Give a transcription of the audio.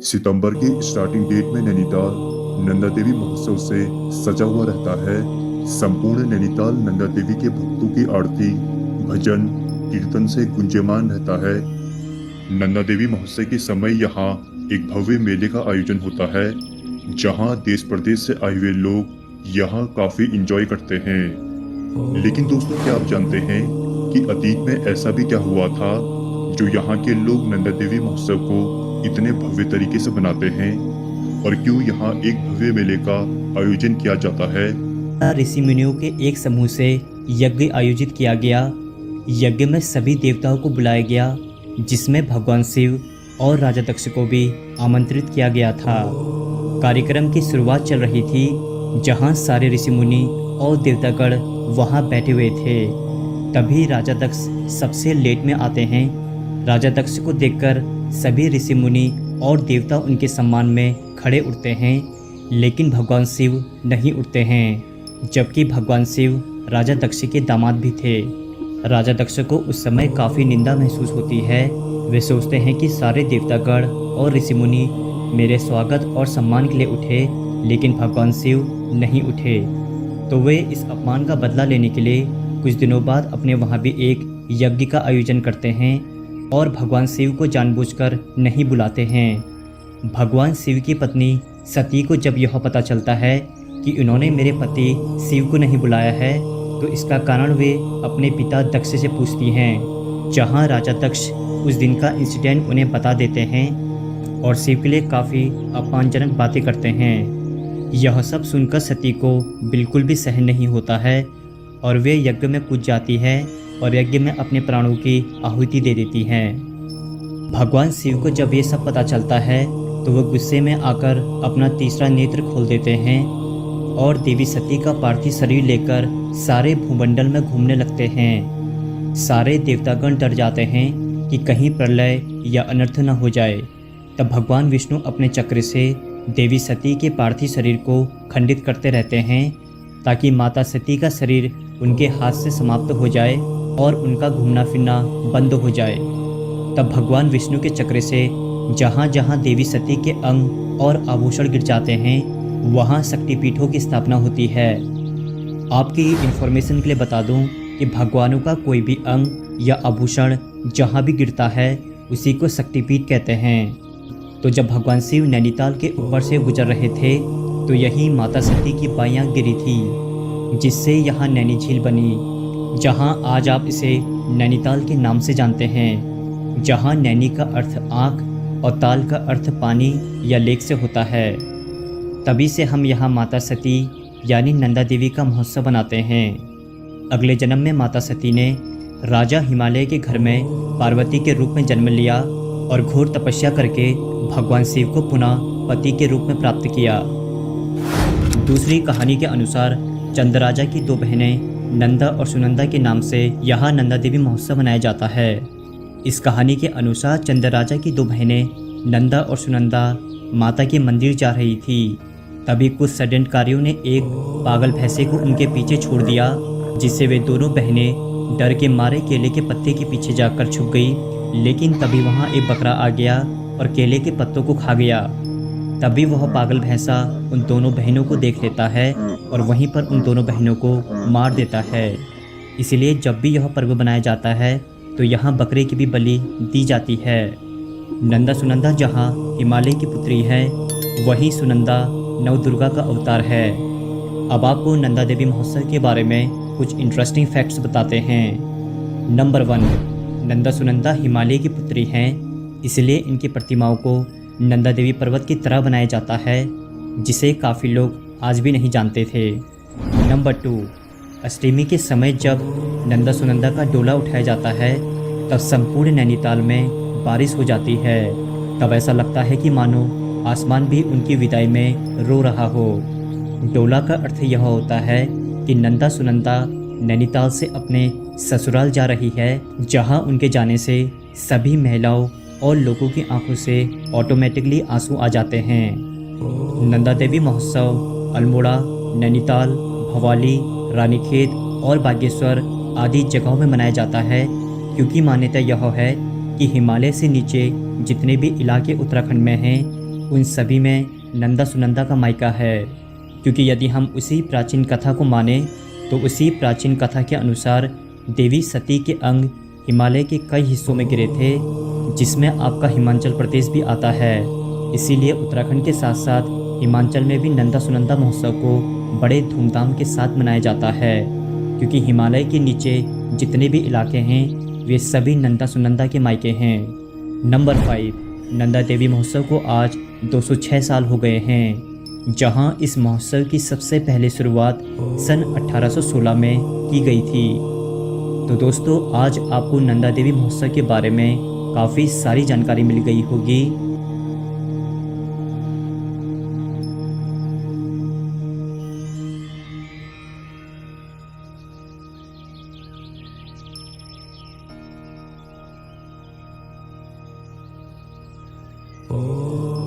सितंबर की starting date में नैनीताल नंदा देवी महोत्सव से सजा हुआ रहता है। संपूर्ण नैनीताल नंदा देवी के भक्तों की आरती, भजन, कीर्तन से गुंजयमान रहता है। नंदा देवी महोत्सव के समय यहाँ एक भव्य मेले का आयोजन होता है, जहाँ देश प्रदेश से आए हुए लोग यहाँ काफी इंजॉय करते हैं। लेकिन दोस्तों, क्या आप जानते हैं कि अतीत में ऐसा भी क्या हुआ था जो यहाँ के लोग नंदा देवी महोत्सव को इतने भव्य तरीके से मनाते हैं, और क्यों यहाँ एक भव्य मेले का आयोजन किया जाता है। ऋषि मुनियों के एक समूह से यज्ञ आयोजित किया गया। यज्ञ में सभी देवताओं को बुलाया गया, जिसमें भगवान शिव और राजा दक्ष को भी आमंत्रित किया गया था। कार्यक्रम की शुरुआत चल रही थी, जहां सारे ऋषि मुनि और देवतागण वहां बैठे हुए थे। तभी राजा दक्ष सबसे लेट में आते हैं। राजा दक्ष को देखकर सभी ऋषि मुनि और देवता उनके सम्मान में खड़े उठते हैं, लेकिन भगवान शिव नहीं उठते हैं, जबकि भगवान शिव राजा दक्ष के दामाद भी थे। राजा दक्ष को उस समय काफ़ी निंदा महसूस होती है। वे सोचते हैं कि सारे देवतागण और ऋषि मुनि मेरे स्वागत और सम्मान के लिए उठे, लेकिन भगवान शिव नहीं उठे। तो वे इस अपमान का बदला लेने के लिए कुछ दिनों बाद अपने वहाँ भी एक यज्ञ का आयोजन करते हैं और भगवान शिव को जानबूझकर नहीं बुलाते हैं। भगवान शिव की पत्नी सती को जब यह पता चलता है कि उन्होंने मेरे पति शिव को नहीं बुलाया है, तो इसका कारण वे अपने पिता दक्ष से पूछती हैं, जहां राजा दक्ष उस दिन का इंसिडेंट उन्हें बता देते हैं और शिव के लिए काफ़ी अपमानजनक बातें करते हैं। यह सब सुनकर सती को बिल्कुल भी सहन नहीं होता है और वे यज्ञ में कूद जाती है और यज्ञ में अपने प्राणों की आहुति दे देती हैं। भगवान शिव को जब ये सब पता चलता है, तो वो गुस्से में आकर अपना तीसरा नेत्र खोल देते हैं और देवी सती का पार्थिव शरीर लेकर सारे भूमंडल में घूमने लगते हैं। सारे देवतागण डर जाते हैं कि कहीं प्रलय या अनर्थ न हो जाए। तब भगवान विष्णु अपने चक्र से देवी सती के पार्थिव शरीर को खंडित करते रहते हैं, ताकि माता सती का शरीर उनके हाथ से समाप्त हो जाए और उनका घूमना फिरना बंद हो जाए। तब भगवान विष्णु के चक्र से जहाँ जहाँ देवी सती के अंग और आभूषण गिर जाते हैं, वहाँ शक्तिपीठों की स्थापना होती है। आपकी इन्फॉर्मेशन के लिए बता दूं कि भगवानों का कोई भी अंग या आभूषण जहाँ भी गिरता है, उसी को शक्तिपीठ कहते हैं। तो जब भगवान शिव नैनीताल के ऊपर से गुजर रहे थे, तो यही माता सती की बायाँ गिरी थी, जिससे यहाँ नैनी झील बनी, जहाँ आज आप इसे नैनीताल के नाम से जानते हैं। जहाँ नैनी का अर्थ आँख और ताल का अर्थ पानी या लेक से होता है। तभी से हम यहाँ माता सती यानी नंदा देवी का महोत्सव बनाते हैं। अगले जन्म में माता सती ने राजा हिमालय के घर में पार्वती के रूप में जन्म लिया और घोर तपस्या करके भगवान शिव को पुनः पति के रूप में प्राप्त किया। दूसरी कहानी के अनुसार चंद्रराजा की दो बहनें नंदा और सुनंदा के नाम से यहाँ नंदा देवी महोत्सव मनाया जाता है। इस कहानी के अनुसार चंद्रराजा की दो बहनें नंदा और सुनंदा माता के मंदिर जा रही थी। तभी कुछ षड्यंत्रकारियों ने एक पागल भैंसे को उनके पीछे छोड़ दिया, जिससे वे दोनों बहनें डर के मारे केले के पत्ते के पीछे जाकर छुप गई। लेकिन तभी वहां एक बकरा आ गया और केले के पत्तों को खा गया। तभी वह पागल भैंसा उन दोनों बहनों को देख लेता है और वहीं पर उन दोनों बहनों को मार देता है। इसलिए जब भी यह पर्व बनाया जाता है, तो यहाँ बकरे की भी बलि दी जाती है। नंदा सुनंदा जहाँ हिमालय की पुत्री है, वहीं सुनंदा नवदुर्गा का अवतार है। अब आपको नंदा देवी महोत्सव के बारे में कुछ इंटरेस्टिंग फैक्ट्स बताते हैं। नंबर 1, नंदा सुनंदा हिमालय की पुत्री हैं, इसलिए इनकी प्रतिमाओं को नंदा देवी पर्वत की तरह बनाया जाता है, जिसे काफ़ी लोग आज भी नहीं जानते थे। नंबर 2, अष्टमी के समय जब नंदा सुनंदा का डोला उठाया जाता है, तब संपूर्ण नैनीताल में बारिश हो जाती है। तब ऐसा लगता है कि मानो आसमान भी उनकी विदाई में रो रहा हो। डोला का अर्थ यह होता है कि नंदा सुनंदा नैनीताल से अपने ससुराल जा रही है, जहां उनके जाने से सभी महिलाओं और लोगों की आंखों से ऑटोमेटिकली आंसू आ जाते हैं। नंदा देवी महोत्सव अल्मोड़ा, नैनीताल, भवाली, रानीखेत और बागेश्वर आदि जगहों में मनाया जाता है, क्योंकि मान्यता यह है कि हिमालय से नीचे जितने भी इलाके उत्तराखंड में हैं उन सभी में नंदा सुनंदा का मायका है। क्योंकि यदि हम उसी प्राचीन कथा को माने तो उसी प्राचीन कथा के अनुसार देवी सती के अंग हिमालय के कई हिस्सों में गिरे थे, जिसमें आपका हिमाचल प्रदेश भी आता है। इसीलिए उत्तराखंड के साथ साथ हिमाचल में भी नंदा सुनंदा महोत्सव को बड़े धूमधाम के साथ मनाया जाता है। क्योंकि हिमालय के नीचे जितने भी इलाके हैं वे सभी नंदा सुनंदा के मायके हैं। नंबर 5, नंदा देवी महोत्सव को आज 206 साल हो गए हैं, जहां इस महोत्सव की सबसे पहले शुरुआत सन 1816 में की गई थी। तो दोस्तों, आज आपको नंदा देवी महोत्सव के बारे में काफ़ी सारी जानकारी मिल गई होगी। Oh